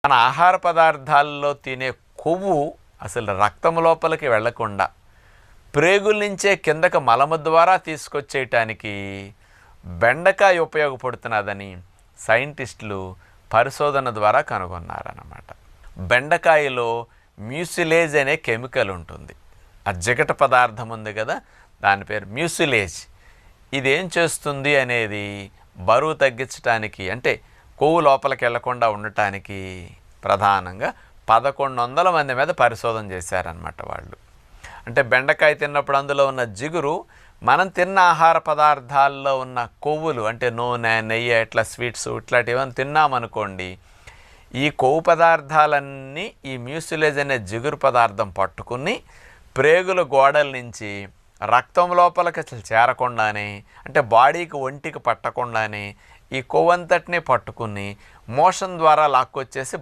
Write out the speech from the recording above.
మన ఆహార పదార్థాల్లో తినే కొవ్వు అసలు రక్తం లోపలికి వెళ్లకుండా ప్రేగుల నుంచే కిందకు మలము ద్వారా తీసుకొచ్చేయటానికి బెండకాయ ఉపయోగపడుతున్నదని సైంటిస్టులు పరిశోధన ద్వారా కనుగొన్నారన్నమాట. బెండకాయలో మ్యూసిలేజ్ అనే కెమికల్ ఉంటుంది. ఆ జిగట పదార్థం ఉంది కదా, దాని పేరు మ్యూసిలేజ్. ఇదేం చేస్తుంది అనేది బరువు తగ్గించడానికి, అంటే కొవ్వు లోపలికి వెళ్లకుండా ఉండటానికి ప్రధానంగా 1100 మంది మీద పరిశోధన చేశారనమాట వాళ్ళు. అంటే బెండకాయ తిన్నప్పుడు అందులో ఉన్న జిగురు మనం తిన్న ఆహార పదార్థాల్లో ఉన్న కొవ్వులు, అంటే నూనె, నెయ్యి, ఇట్లా స్వీట్స్ ఇట్లాంటివన్నీ తిన్నామనుకోండి, ఈ కొవ్వు పదార్థాలన్నీ ఈ మ్యూసిలేజ్ అనే జిగురు పదార్థం పట్టుకుని ప్రేగుల గోడల నుంచి రక్తం లోపలికి అసలు చేరకుండానే, అంటే బాడీకి ఒంటికి పట్టకుండానే ఈ కొవ్వంతటిని పట్టుకుని మోషన్ ద్వారా లాక్కొచ్చేసి